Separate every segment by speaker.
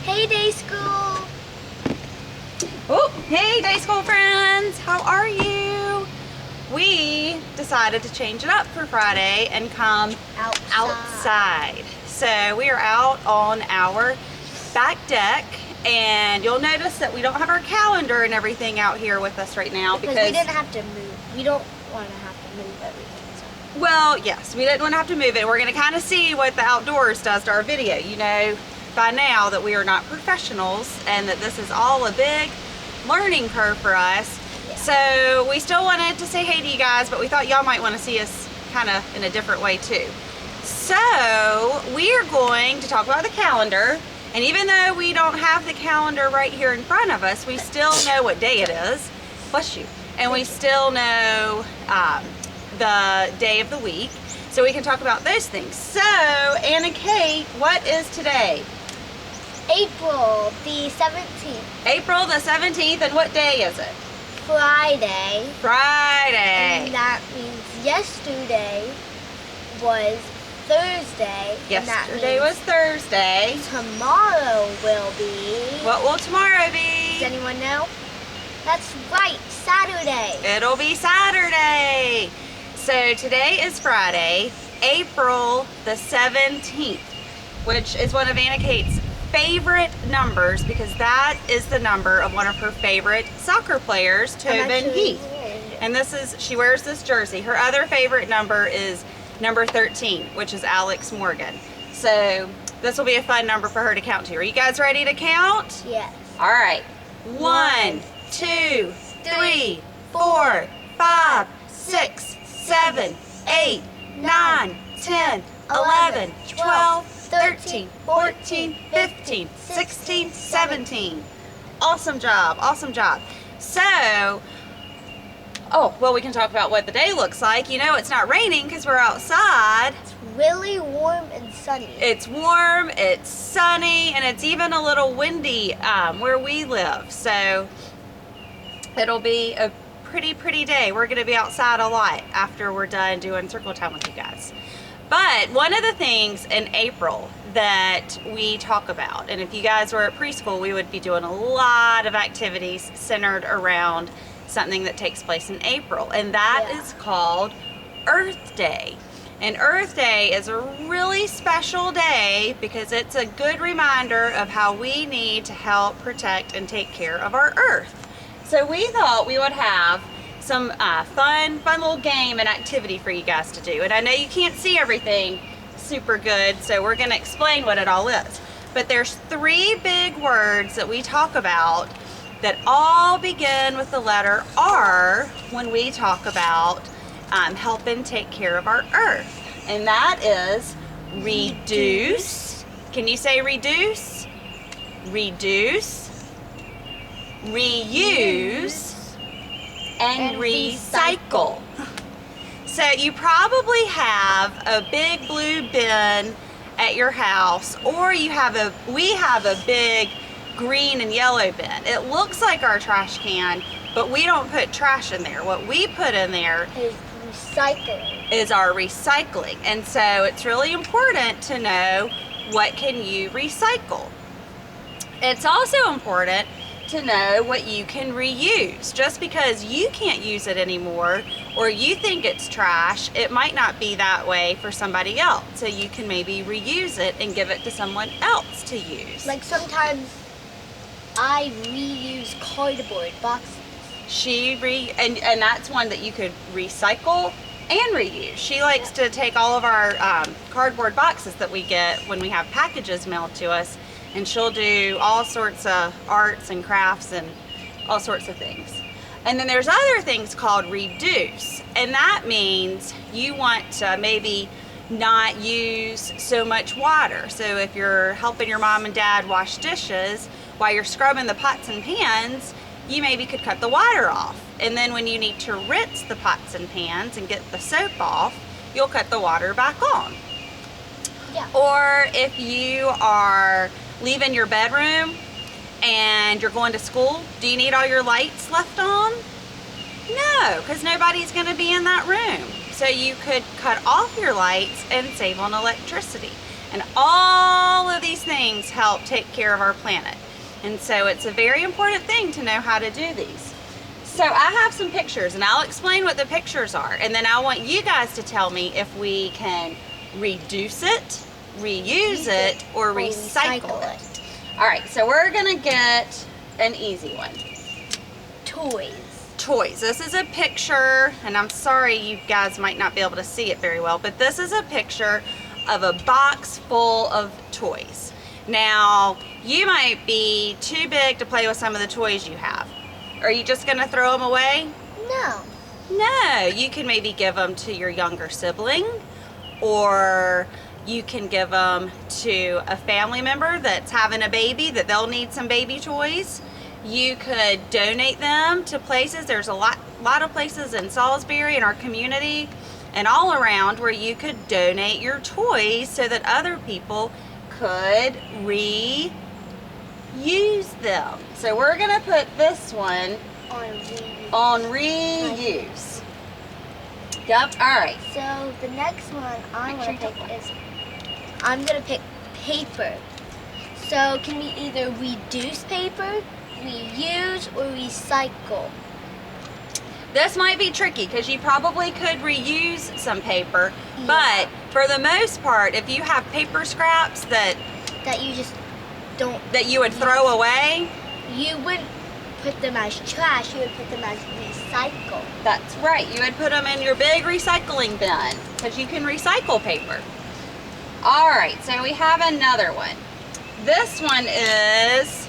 Speaker 1: Hey, day school.
Speaker 2: Oh, hey day school friends, how are you? We decided to change it up for Friday and come outside. So we are out on our back deck, and you'll notice that we don't have our calendar and everything out here with us right now
Speaker 1: because we didn't have to move. We don't want to have to move everything. So.
Speaker 2: Well, yes, we didn't want to have to move it. We're going to kind of see what the outdoors does to our video. You know by now that we are not professionals and that this is all a big learning curve for us. Yeah. So we still wanted to say hey to you guys, but we thought y'all might want to see us kind of in a different way too. So we are going to talk about the calendar, and even though we don't have the calendar right here in front of us, we still know what day it is. Bless you. And we still know the day of the week, so we can talk about those things. So Anna Kate, what is today?
Speaker 1: April the 17th.
Speaker 2: April the 17th, and what day is it?
Speaker 1: Friday.
Speaker 2: Friday.
Speaker 1: And that means yesterday was Thursday.
Speaker 2: Yesterday was Thursday.
Speaker 1: Tomorrow will be...
Speaker 2: What will tomorrow be?
Speaker 1: Does anyone know? That's right, Saturday.
Speaker 2: It'll be Saturday. So today is Friday, April the 17th, which is one of Anna Kate's favorite numbers because that is the number of one of her favorite soccer players, Tobin Heath. And she wears this jersey. Her other favorite number is number 13, which is Alex Morgan. So this will be a fun number for her to count to. Are you guys ready to count?
Speaker 1: Yes.
Speaker 2: All right. 1, 2, 3, 4, 5, 6, 7, 8, 9, 10, 11, 12, 13, 14, 15, 16, 17. Awesome job, awesome job. So, well, we can talk about what the day looks like. You know it's not raining because we're outside.
Speaker 1: It's really warm and sunny.
Speaker 2: It's warm, it's sunny, and it's even a little windy where we live. So, it'll be a pretty day. We're going to be outside a lot after we're done doing circle time with you guys. But one of the things in April that we talk about, and if you guys were at preschool, we would be doing a lot of activities centered around something that takes place in April, and that is called Earth Day. And Earth Day is a really special day because it's a good reminder of how we need to help protect and take care of our Earth. So we thought we would have some fun little game and activity for you guys to do. And I know you can't see everything super good, so we're going to explain what it all is. But there's 3 big words that we talk about that all begin with the letter R when we talk about helping take care of our Earth. And that is reduce. Can you say reduce? Reduce. Reuse. And recycle. So you probably have a big blue bin at your house, or we have a big green and yellow bin. It looks like our trash can, but we don't put trash in there. What we put in there is our recycling. And so it's really important to know what can you recycle. It's also important to know what you can reuse. Just because you can't use it anymore or you think it's trash, it might not be that way for somebody else. So you can maybe reuse it and give it to someone else to use.
Speaker 1: Like sometimes I reuse cardboard boxes.
Speaker 2: And that's one that you could recycle and reuse. She likes to take all of our cardboard boxes that we get when we have packages mailed to us, and she'll do all sorts of arts and crafts and all sorts of things. And then there's other things called reduce, and that means you want to maybe not use so much water. So if you're helping your mom and dad wash dishes while you're scrubbing the pots and pans, you maybe could cut the water off. And then when you need to rinse the pots and pans and get the soap off, you'll cut the water back on.
Speaker 1: Yeah.
Speaker 2: Or if you are leaving your bedroom and you're going to school, do you need all your lights left on? No, because nobody's going to be in that room. So you could cut off your lights and save on electricity. And all of these things help take care of our planet. And so it's a very important thing to know how to do these. So I have some pictures, and I'll explain what the pictures are. And then I want you guys to tell me if we can reduce it, reuse it, or recycle it. All right, so we're gonna get an easy one.
Speaker 1: Toys.
Speaker 2: Toys. This is a picture, and I'm sorry you guys might not be able to see it very well, but this is a picture of a box full of toys. Now, you might be too big to play with some of the toys you have. Are you just gonna throw them away?
Speaker 1: No.
Speaker 2: No, you can maybe give them to your younger sibling, or you can give them to a family member that's having a baby that they'll need some baby toys. You could donate them to places. There's a lot of places in Salisbury, in our community, and all around where you could donate your toys so that other people could reuse them. So we're gonna put this one on reuse. Yep, all right.
Speaker 1: So the next one I'm gonna pick paper. So can we either reduce paper, reuse, or recycle?
Speaker 2: This might be tricky because you probably could reuse some paper,
Speaker 1: Yeah.
Speaker 2: but for the most part, if you have paper scraps that
Speaker 1: That you just don't.
Speaker 2: you would throw away,
Speaker 1: You wouldn't put them as trash. You would put them as recycle.
Speaker 2: that's right. You would put them in your big recycling bin because you can recycle paper. All right, so we have another one. This one is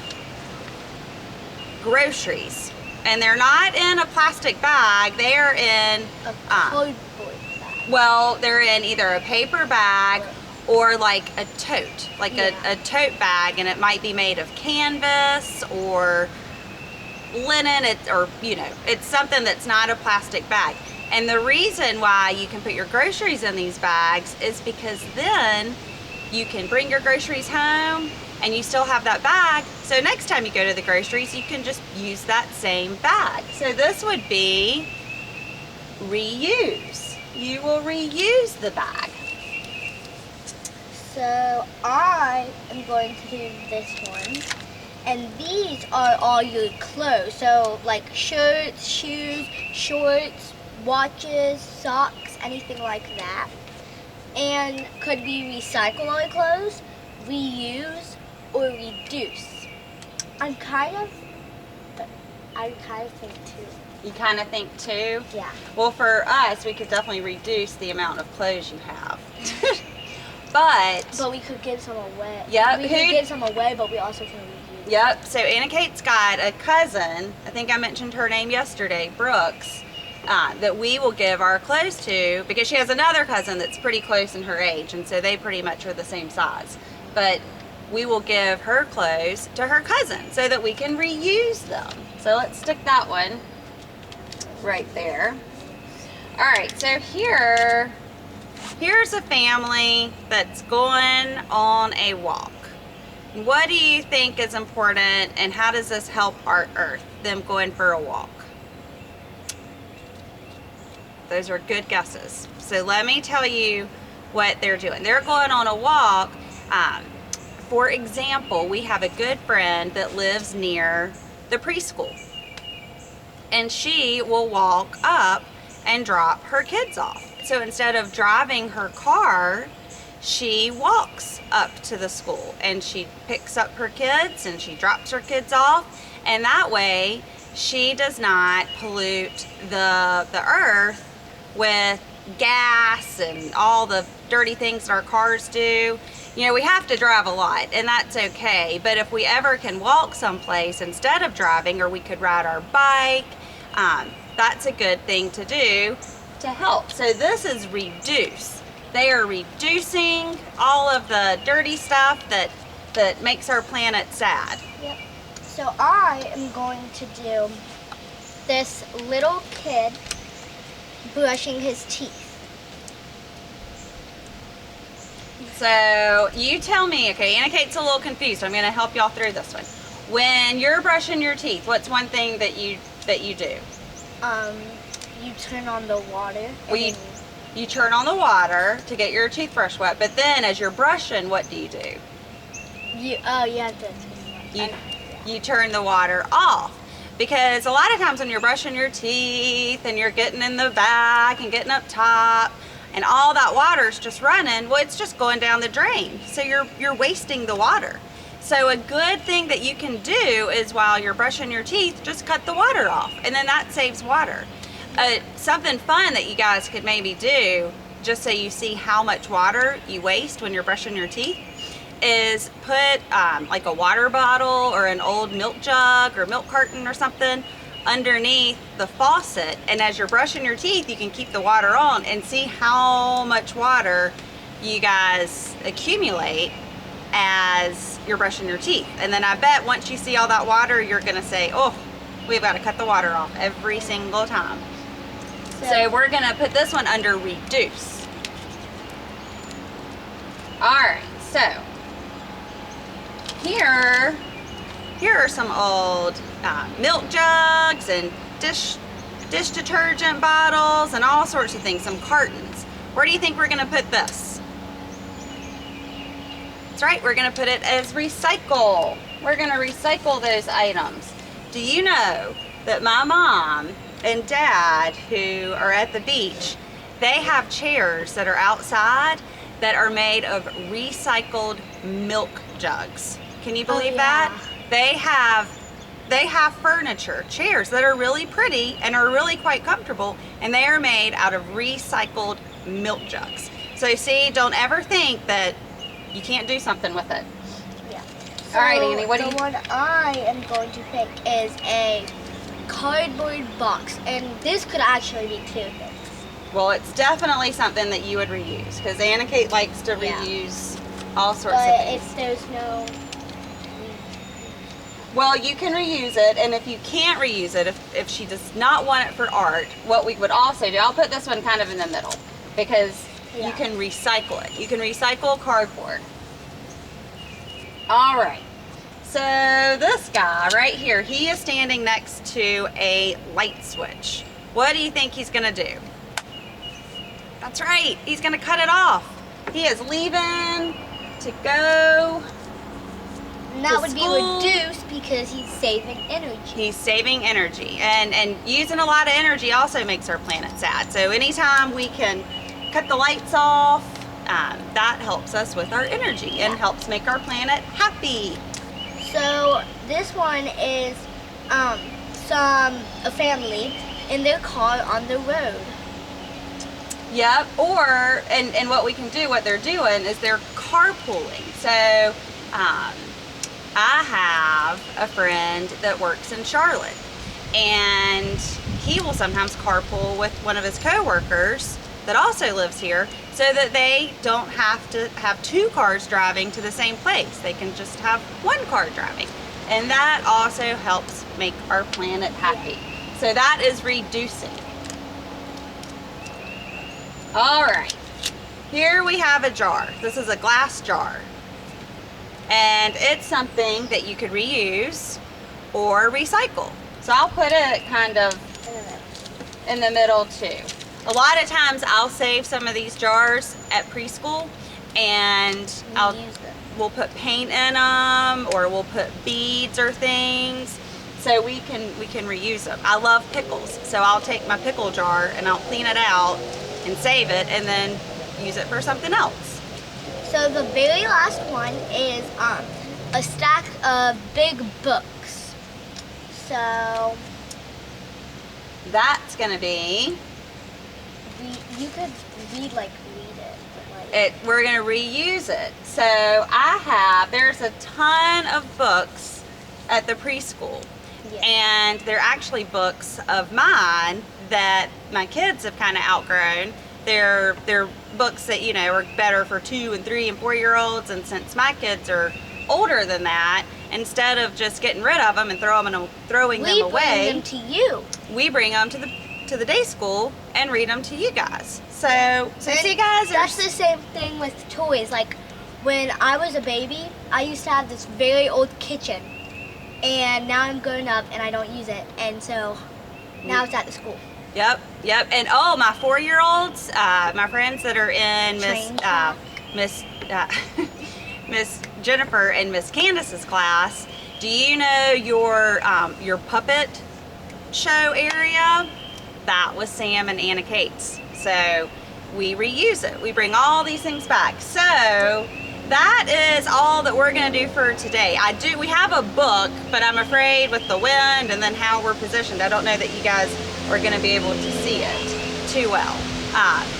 Speaker 2: groceries, and they're not in a plastic bag. They are in,
Speaker 1: A cardboard bag.
Speaker 2: well, they're in either a paper bag or like a tote, like
Speaker 1: Yeah.
Speaker 2: a tote bag, and it might be made of canvas or linen, or it's something that's not a plastic bag. And the reason why you can put your groceries in these bags is because then you can bring your groceries home and you still have that bag. So next time you go to the groceries, you can just use that same bag. So this would be reuse. You will reuse the bag.
Speaker 1: So I am going to do this one. And these are all your clothes. So like shirts, shoes, shorts, watches, socks, anything like that. And could we recycle our clothes, reuse, or reduce? I kind of think too.
Speaker 2: You kind of think too?
Speaker 1: Yeah.
Speaker 2: Well, for us, we could definitely reduce the amount of clothes you have. But
Speaker 1: we could give some away.
Speaker 2: Yep.
Speaker 1: We could give some away, but we also can reuse.
Speaker 2: yep, so Anna Kate's got a cousin, I think I mentioned her name yesterday, Brooks, that we will give our clothes to, because she has another cousin that's pretty close in her age, and so they pretty much are the same size. But we will give her clothes to her cousin so that we can reuse them. So let's stick that one right there. All right, so here's a family that's going on a walk. What do you think is important, and how does this help our earth, them going for a walk? Those are good guesses. So let me tell you what they're doing. They're going on a walk. For example, we have a good friend that lives near the preschool, and she will walk up and drop her kids off. So instead of driving her car, she walks up to the school and she picks up her kids and she drops her kids off, and that way she does not pollute the earth with gas and all the dirty things that our cars do. We have to drive a lot, and that's okay, but if we ever can walk someplace instead of driving, or we could ride our bike, that's a good thing to do to help. So this is reduce. They are reducing all of the dirty stuff that makes our planet sad.
Speaker 1: Yep. So I am going to do this little kid brushing his teeth.
Speaker 2: So you tell me, okay, Anna Kate's a little confused. I'm gonna help y'all through this one. When you're brushing your teeth, what's one thing that you do?
Speaker 1: You turn on the water.
Speaker 2: Well, You turn on the water to get your toothbrush wet, but then as you're brushing, what do?
Speaker 1: You have to.
Speaker 2: You turn the water off. Because a lot of times when you're brushing your teeth and you're getting in the back and getting up top and all that water's just running, well, it's just going down the drain. So you're wasting the water. So a good thing that you can do is while you're brushing your teeth, just cut the water off, and then that saves water. Something fun that you guys could maybe do, just so you see how much water you waste when you're brushing your teeth, is put like a water bottle or an old milk jug or milk carton or something underneath the faucet, and as you're brushing your teeth you can keep the water on and see how much water you guys accumulate as you're brushing your teeth. And then I bet once you see all that water, you're gonna say, oh, we've got to cut the water off every single time. So we're gonna put this one under reduce. All right, so here are some old milk jugs and dish detergent bottles and all sorts of things, some cartons. Where do you think we're gonna put this? That's right, we're gonna put it as recycle. We're gonna recycle those items. Do you know that my mom and dad, who are at the beach, they have chairs that are outside that are made of recycled milk jugs? Can you believe that? They have furniture, chairs that are really pretty and are really quite comfortable, and they are made out of recycled milk jugs. So see, don't ever think that you can't do something with it.
Speaker 1: Yeah.
Speaker 2: All right, Annie, what do you...
Speaker 1: The one I am going to pick is a cardboard box, and this could actually be two things.
Speaker 2: Well, it's definitely something that you would reuse, because Anna Kate likes to reuse all sorts of things.
Speaker 1: But if there's no...
Speaker 2: Well, you can reuse it, and if you can't reuse it, if she does not want it for art, what we would also do, I'll put this one kind of in the middle, because you can recycle it. You can recycle cardboard. All right, so this guy right here, he is standing next to a light switch. What do you think he's gonna do? That's right, he's gonna cut it off. He is leaving to go.
Speaker 1: And that would be reduced because he's saving energy.
Speaker 2: He's saving energy, and using a lot of energy also makes our planet sad. So anytime we can cut the lights off, that helps us with our energy and helps make our planet happy.
Speaker 1: So this one is a family in their car on the road.
Speaker 2: Yep, or, and what we can do, what they're doing is they're carpooling. So I have a friend that works in Charlotte, and he will sometimes carpool with one of his coworkers that also lives here, so that they don't have to have two cars driving to the same place. They can just have one car driving, and that also helps make our planet happy. So that is reducing. All right, here we have a jar. This is a glass jar. And it's something that you could reuse or recycle. So I'll put it kind of in the middle too. A lot of times I'll save some of these jars at preschool, and we'll put paint in them, or we'll put beads or things, so we can reuse them. I love pickles, so I'll take my pickle jar and I'll clean it out and save it, and then use it for something else.
Speaker 1: So the very last one is a stack of big books. So
Speaker 2: that's gonna be.
Speaker 1: You could read it. But like,
Speaker 2: we're gonna reuse it. So there's a ton of books at the preschool, and they're actually books of mine that my kids have kind of outgrown. They're books that, you know, are better for 2 and 3 and 4-year-olds, and since my kids are older than that, instead of just getting rid of them and throwing them away,
Speaker 1: we bring them to you.
Speaker 2: We bring them to the day school and read them to you guys. So see, guys,
Speaker 1: that's the same thing with toys. Like when I was a baby, I used to have this very old kitchen, and now I'm grown up and I don't use it, and so now it's at the school.
Speaker 2: Yep, yep. And oh, my 4-year-olds, my friends that are in Miss Miss Jennifer and Miss Candace's class. Do you know your puppet show area? That was Sam and Anna Kate's. So we reuse it. We bring all these things back. So that is all that we're gonna do for today. We have a book, but I'm afraid with the wind and then how we're positioned, I don't know that you guys are gonna be able to see it too well.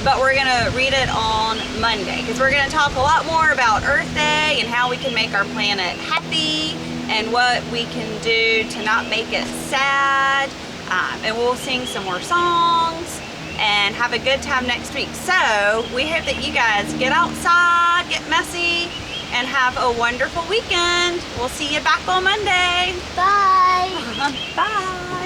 Speaker 2: But we're gonna read it on Monday because we're gonna talk a lot more about Earth Day and how we can make our planet happy and what we can do to not make it sad. And we'll sing some more songs and have a good time next week. So we hope that you guys get outside, get messy, and have a wonderful weekend. We'll see you back on Monday.
Speaker 1: Bye.
Speaker 2: Bye.